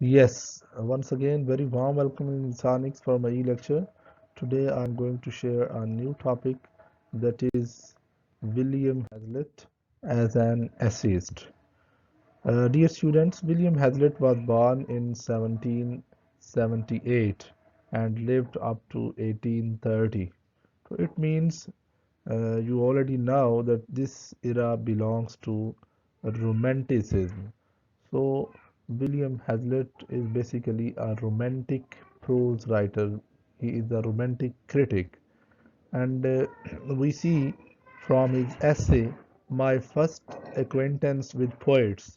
Yes, once again, very warm welcome in Sonics for my e-lecture. Today I'm going to share a new topic that is William Hazlitt as an essayist. Dear students, William Hazlitt was born in 1778 and lived up to 1830. So it means you already know that this era belongs to Romanticism. So, William Hazlitt is basically a romantic prose writer. He is a romantic critic. And we see from his essay, My First Acquaintance with Poets,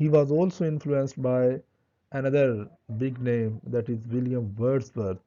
he was also influenced by another big name that is William Wordsworth.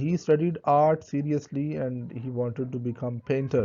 He studied art seriously and he wanted to become painter.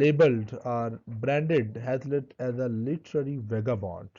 labeled or branded Hazlitt as a literary vagabond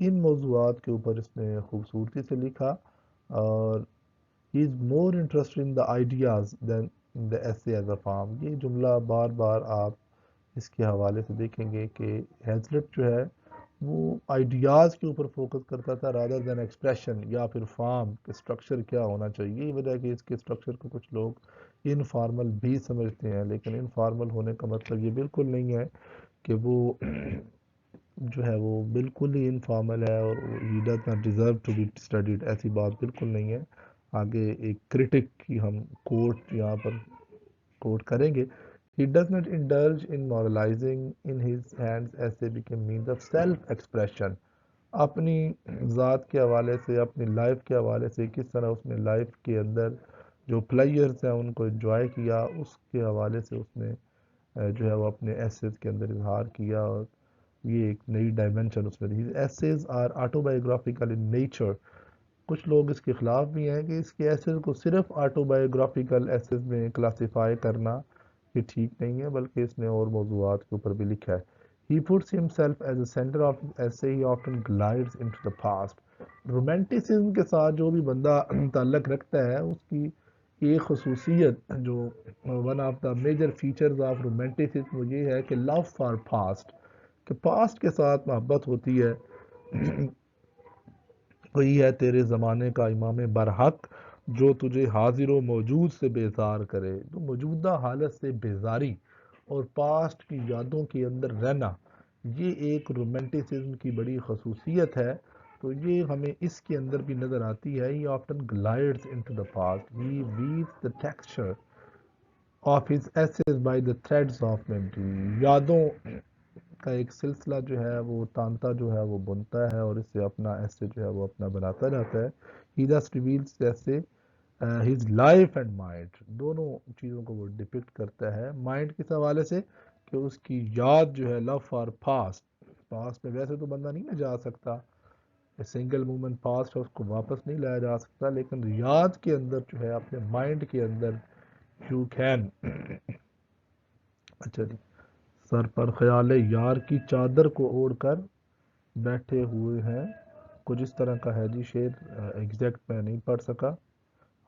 ان موضوعات کے اوپر اس نے خوبصورتی سے لکھا، اور ہی از more interested in the ideas then ان دا ایسے as a form. یہ جملہ بار بار آپ اس کے حوالے سے دیکھیں گے کہ ہیزلٹ جو ہے وہ آئیڈیاز کے اوپر فوکس کرتا تھا رادر دین ایکسپریشن یا پھر فارم کے اسٹرکچر کیا ہونا چاہیے. یہی وجہ ہے کہ اس کے اسٹرکچر کو کچھ لوگ انفارمل بھی سمجھتے ہیں، لیکن انفارمل ہونے کا مطلب یہ بالکل نہیں ہے کہ وہ جو ہے وہ بالکل ہی انفارمل ہے اور he does not deserve to be studied. ایسی بات بالکل نہیں ہے. آگے ایک کرٹک کی ہم کوٹ یہاں پر کوٹ کریں گے. He does not indulge in moralizing. In his hands essay became means of self expression. اپنی ذات کے حوالے سے، اپنی لائف کے حوالے سے، کس طرح اس نے لائف کے اندر جو پلیئرز ہیں ان کو انجوائے کیا، اس کے حوالے سے اس نے جو ہے وہ اپنے ایسیز کے اندر اظہار کیا، اور یہ ایک نئی ڈائمنشن اس میں دی. Essays are auto biographical in nature. کچھ لوگ اس کے خلاف بھی ہیں کہ اس کے ایسیز کو صرف آٹو بایوگرافیکل ایسیز میں کلاسیفائی کرنا یہ ٹھیک نہیں ہے، بلکہ اس نے اور موضوعات کے اوپر بھی لکھا ہے. He puts himself as a center of his essay. He often glides into the past. Romanticism کے ساتھ جو بھی بندہ تعلق رکھتا ہے، اس کی ایک خصوصیت جو one of the major features of romanticism یہ ہے کہ لو فار پاسٹ، کہ پاسٹ کے ساتھ محبت ہوتی ہے. وہی ہے تیرے زمانے کا امام برحق جو تجھے حاضر و موجود سے بیزار کرے. تو موجودہ حالت سے بیزاری اور پاسٹ کی یادوں کے اندر رہنا، یہ ایک رومانٹسزم کی بڑی خصوصیت ہے. تو یہ ہمیں اس کے اندر بھی نظر آتی ہے. He often glides into the past. He weaves the texture of his essays by the threads of memory. یادوں کا ایک سلسلہ جو ہے وہ تانتا جو ہے وہ بنتا ہے اور اس سے اپنا ایسے جو ہے وہ اپنا بناتا جاتا ہے. He thus reveals جیسے his life and mind، دونوں چیزوں کو وہ ڈپکٹ کرتا ہے. مائنڈ کس حوالے سے کہ اس کی یاد جو ہے لو فار پاسٹ، پاسٹ میں ویسے تو بندہ نہیں نہ جا سکتا، سنگل مومنٹ پاسٹ ہے اس کو واپس نہیں لایا جا سکتا، لیکن یاد کے اندر جو ہے اپنے مائنڈ کے اندر یو کین. اچھا جی. سر پر خیال یار کی چادر کو اوڑھ کر بیٹھے ہوئے ہیں، کچھ اس طرح کا ہے جی شعر، ایگزیکٹ میں نہیں پڑھ سکا.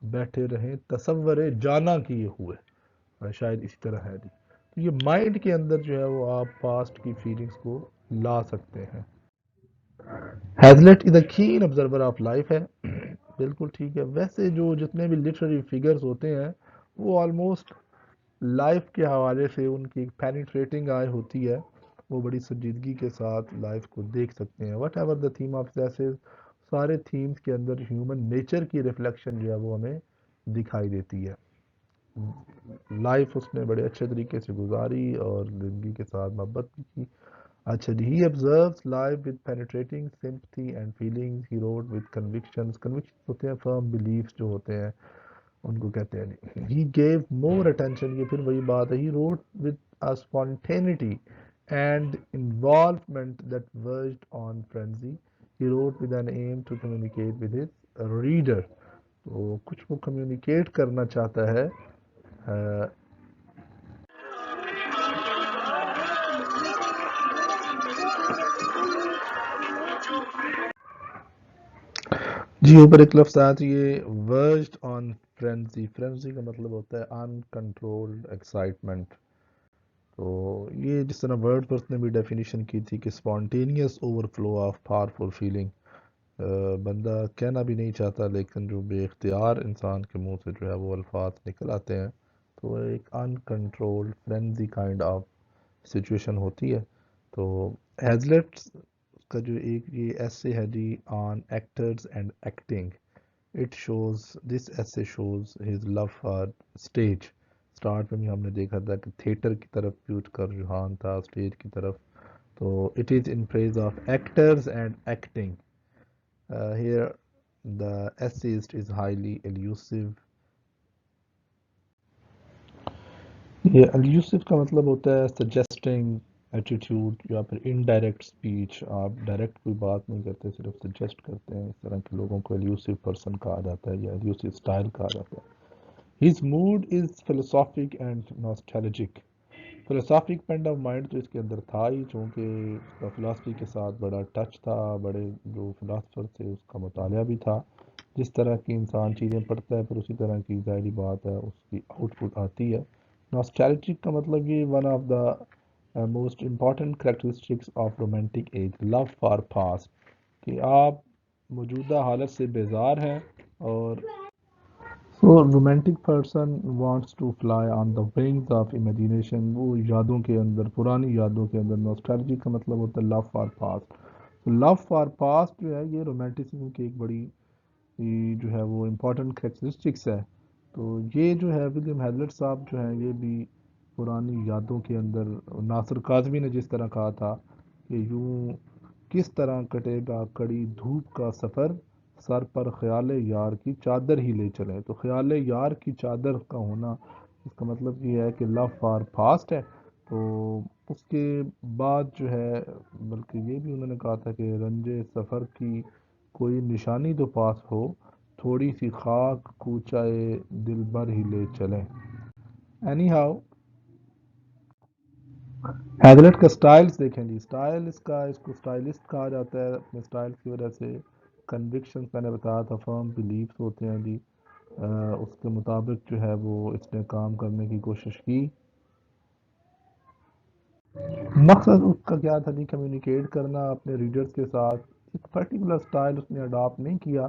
بیٹھے رہیں تصور جانا کیے ہوئے، شاید اسی طرح ہے جی. تو یہ مائنڈ کے اندر جو ہے وہ آپ پاسٹ کی فیلنگز کو لا سکتے ہیں. ہیزلٹ از اے کین آبزرور آف لائف ہے، بالکل ٹھیک ہے. ویسے جو جتنے بھی لٹریری فگرز ہوتے ہیں وہ آلموسٹ لائف کے حوالے سے ان کی ایک پینیٹریٹنگ آئی ہوتی ہے، وہ بڑی سنجیدگی کے ساتھ لائف کو دیکھ سکتے ہیں. What ever the theme of essays, سارے تھیمز کے اندر ہیومن نیچر کی ریفلیکشن جو ہے وہ ہمیں دکھائی دیتی ہے. لائف اس نے بڑے اچھے طریقے سے گزاری اور زندگی کے ساتھ محبت بھی کی. اچھا جی. He observes life with penetrating sympathy and feelings. He wrote with convictions. Convictions ہوتے ہیں firm beliefs جو ہوتے ہیں ان کو کہتے ہیں. He gave more attention. یہ پھر وہی بات ہے. He wrote with a spontaneity and involvement that verged on frenzy. He wrote with an aim to communicate with his reader. تو کچھ وہ کمیونیکیٹ کرنا چاہتا ہے. جی اوپر ایک لفظ آیا تو یہ ورجڈ آن فرینزی. فرینزی کا مطلب ہوتا ہے ان کنٹرولڈ ایکسائٹمنٹ. تو یہ جس طرح ورڈ پرس نے بھی ڈیفینیشن کی تھی کہ spontaneous over flow of powerful feeling, بندہ کہنا بھی نہیں چاہتا لیکن جو بے اختیار انسان کے منہ سے جو ہے وہ الفاظ نکل آتے ہیں، تو ایک uncontrolled frenzy kind of situation ہوتی ہے. تو ہیزلٹ کا جو ایک یہ ایسے ہے جی on actors and acting, it shows this ایسے shows his love for stage. Start میں بھی ہم نے دیکھا تھا کہ تھیٹر کی طرف بھی اس کا رجحان تھا، اسٹیج کی طرف. تو it is in praise of actors and acting. Here the essayist is highly elusive. یہ elusive کا مطلب ہوتا ہے suggesting ایٹیٹیوڈ یا پھر indirect speech. آپ ڈائریکٹ کوئی بات نہیں کرتے، صرف سجیسٹ کرتے ہیں. اس طرح کے لوگوں کو elusive person کہا جاتا ہے یا elusive style کہا جاتا ہے. His mood is philosophic and nostalgic. Philosophic bent of mind تو اس کے اندر تھا ہی، چونکہ اس کا فلاسفی کے ساتھ بڑا ٹچ تھا، بڑے جو فلاسفر تھے اس کا مطالعہ بھی تھا. جس طرح کی انسان چیزیں پڑھتا ہے پھر اسی طرح کی ظاہری بات ہے اس کی آؤٹ پٹ آتی ہے. ناسٹیلجک کا مطلب یہ one of the most important characteristics of romantic age, love for past, کہ آپ موجودہ حالت سے بیزار ہیں. اور so romantic person wants to fly on the wings of imagination, وہ یادوں کے اندر، پرانی یادوں کے اندر. نوسٹالجی کا مطلب ہوتا ہے لو فار پاسٹ. تو لو فار پاسٹ جو ہے یہ رومانٹسزم کی ایک بڑی جو ہے وہ امپورٹنٹ کریکٹرسٹکس ہے. تو یہ جو ہے ولیم ہیزلٹ صاحب جو ہیں یہ بھی پرانی یادوں کے اندر، ناصر کاظمی نے جس طرح کہا تھا کہ یوں کس طرح کٹے گا کڑی دھوپ کا سفر، سر پر خیال یار کی چادر ہی لے چلیں. تو خیال یار کی چادر کا ہونا اس کا مطلب یہ ہے کہ لو فار پاسٹ ہے. تو اس کے بعد جو ہے بلکہ یہ بھی انہوں نے کہا تھا کہ رنج سفر کی کوئی نشانی تو پاس ہو، تھوڑی سی خاک کوچائے دل بر ہی لے چلیں. اینی ہاؤ ہیزلٹ کا سٹائلز دیکھیں جی، سٹائل اس کو سٹائلسٹ کہا جاتا ہے اپنے سٹائل کی وجہ سے. کنوکشنز میں نے بتایا تھا، فرم بلیفز ہوتے ہیں جی. اس کے مطابق جو ہے وہ اس نے کام کرنے کی کوشش کی. مقصد اس کا کیا تھا جی؟ کمیونیکیٹ کرنا اپنے ریڈرز کے ساتھ. ایک پرٹیکولر سٹائل اس نے اڈاپٹ نہیں کیا،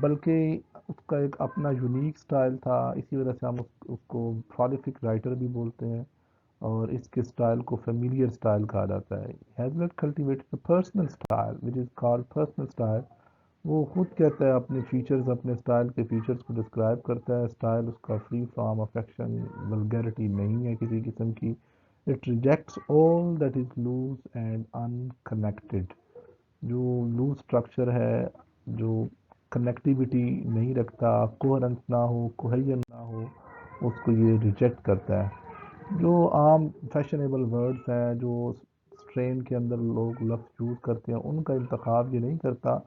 بلکہ اس کا ایک اپنا یونیک سٹائل تھا. اسی وجہ سے ہم اس کو پرالیفک رائٹر بھی بولتے ہیں، اور اس کے سٹائل کو فیملیئر سٹائل کہا جاتا ہے. Hazlitt cultivated personal style which is called personal style. وہ خود کہتا ہے اپنے فیچرز، اپنے سٹائل کے فیچرز کو ڈسکرائب کرتا ہے. سٹائل اس کا فری فرام افیکشن، ولگیرٹی نہیں ہے کسی قسم کی. It rejects all that is loose and unconnected. جو لوز اسٹرکچر ہے، جو کنیکٹیوٹی نہیں رکھتا، کوہرنس نہ ہو، کوہیجن نہ ہو، اس کو یہ ریجیکٹ کرتا ہے. جو عام فیشنیبل ورڈز ہیں، جو اسٹرین کے اندر لوگ لفظ یوز کرتے ہیں، ان کا انتخاب یہ نہیں کرتا،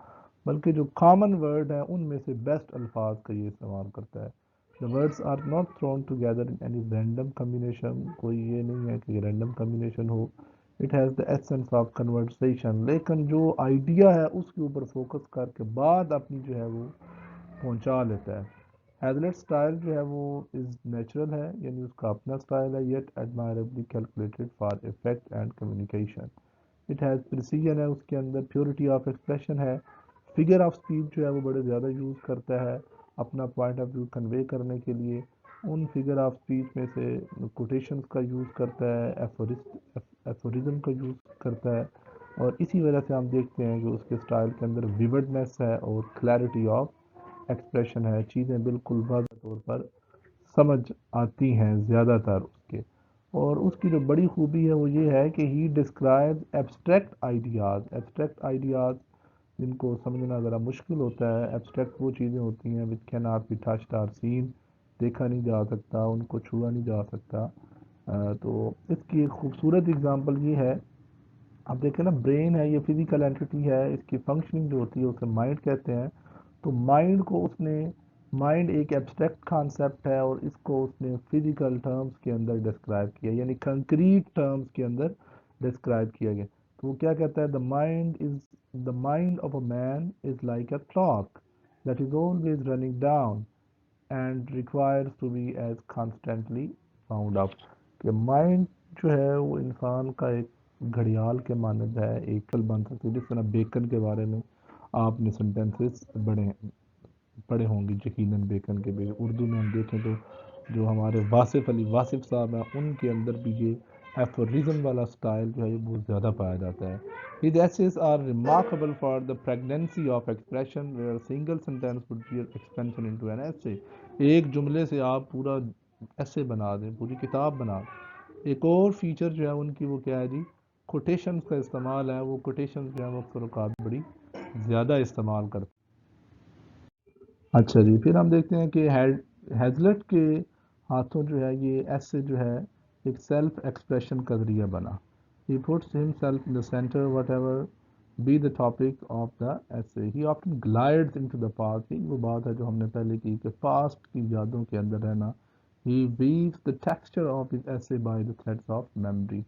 بلکہ جو کامن ورڈ ہیں ان میں سے بیسٹ الفاظ کا یہ استعمال کرتا ہے. The words are not thrown together in any random combination. کوئی یہ نہیں ہے کہ random combination who. It has the essence of conversation. لیکن جو آئیڈیا ہے اس کے اوپر فوکس کر کے بعد اپنی جو ہے وہ پہنچا لیتا ہے. ہیزلٹ سٹائل جو ہے وہ از نیچرل ہے، یعنی اس کا اپنا سٹائل ہے، yet admirably calculated for effect and communication. It has precision ہے، اس کے اندر پیورٹی آف ایکسپریشن ہے. فگر آف اسپیچ جو ہے وہ بڑے زیادہ یوز کرتا ہے اپنا پوائنٹ آف ویو کنوے کرنے کے لیے. ان فگر آف اسپیچ میں سے کوٹیشنز کا یوز کرتا ہے، ایفورزم کا یوز کرتا ہے. اور اسی وجہ سے ہم دیکھتے ہیں کہ اس کے سٹائل کے اندر ویوڈنس ہے اور کلیئرٹی آف ایکسپریشن ہے. چیزیں بالکل واضح طور پر سمجھ آتی ہیں زیادہ تر اس کے. اور اس کی جو بڑی خوبی ہے وہ یہ ہے کہ he describe abstract ideas. Abstract ideas جن کو سمجھنا ذرا مشکل ہوتا ہے. ایبسٹریکٹ وہ چیزیں ہوتی ہیں which can not be touched اور سین، دیکھا نہیں جا سکتا، ان کو چھوا نہیں جا سکتا. تو اس کی ایک خوبصورت اگزامپل یہ ہے، اب دیکھیں نا، برین ہے یہ فزیکل اینٹیٹی ہے، اس کی فنکشننگ جو ہوتی ہے اسے مائنڈ کہتے ہیں. تو مائنڈ کو اس نے، مائنڈ ایک ایبسٹریکٹ کانسیپٹ ہے اور اس کو اس نے فزیکل ٹرمز کے اندر ڈسکرائب کیا، یعنی کنکریٹ ٹرمز کے اندر ڈسکرائب کیا گیا. تو وہ کیا کہتا ہے؟ The mind of a man is like a clock that is always running down and requires to be as constantly wound up. کہ مائنڈ جو ہے وہ انسان کا ایک گھڑیال کے مانند ہے، ایک کل بن سکتی ہے. جس طرح بیکن کے بارے میں آپ نے سینٹینسز پڑھے ہوں گے یقیناً. بیکن کے بھی اردو میں ہم دیکھیں تو جو ہمارے واصف علی واصف صاحب ہیں ان کے اندر بھی یہ ایفورزم والا سٹائل جو ہے یہ بہت زیادہ پایا جاتا ہے. His essays are remarkable for the pregnancy of expression where a single sentence would be expansion into an essay. ایک جملے سے آپ پورا ایسے بنا دیں، پوری کتاب بنا دیں. ایک اور فیچر جو ہے ان کی وہ کیا ہے جی؟ کوٹیشنز کا استعمال ہے. وہ کوٹیشنز جو ہیں وہ اکثر اوقات بڑی زیادہ استعمال کرتے ہیں. اچھا جی، پھر ہم دیکھتے ہیں کہ ہیزلٹ کے ہاتھوں جو ہے یہ ایسے جو ہے ایک سیلف ایکسپریشن کا ذریعہ بنا. He puts himself in the center whatever be the topic of the essay. He often glides into the past. وہ بات ہے جو ہم نے پہلے کی کہ پاسٹ کی یادوں کے اندر رہنا He weaves the texture of his essay by the threads of memory.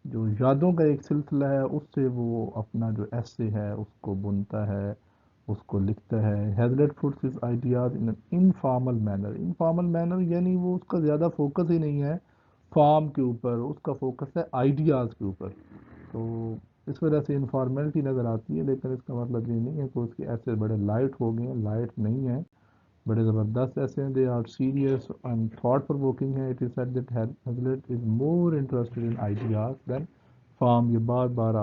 جو یادوں کا ایک سلسلہ ہے اس سے وہ اپنا جو ایسے ہے اس کو بنتا ہے، اس کو لکھتا ہے. ہیزلٹ puts his ideas in an informal manner. Informal manner یعنی وہ اس کا زیادہ فوکس ہی نہیں ہے فارم کے اوپر، اس کا فوکس ہے آئیڈیاز کے اوپر. تو اس وجہ سے انفارمیلٹی نظر آتی ہے، لیکن اس کا مطلب یہ نہیں ہے کہ اس کے ایسے بڑے لائٹ ہو گئے ہیں، لائٹ نہیں ہیں، بڑے زبردست ایسے ہیں. They are serious and thought provoking ہے. It is said that Hazlitt is more interested in ideas than form. یہ بار بار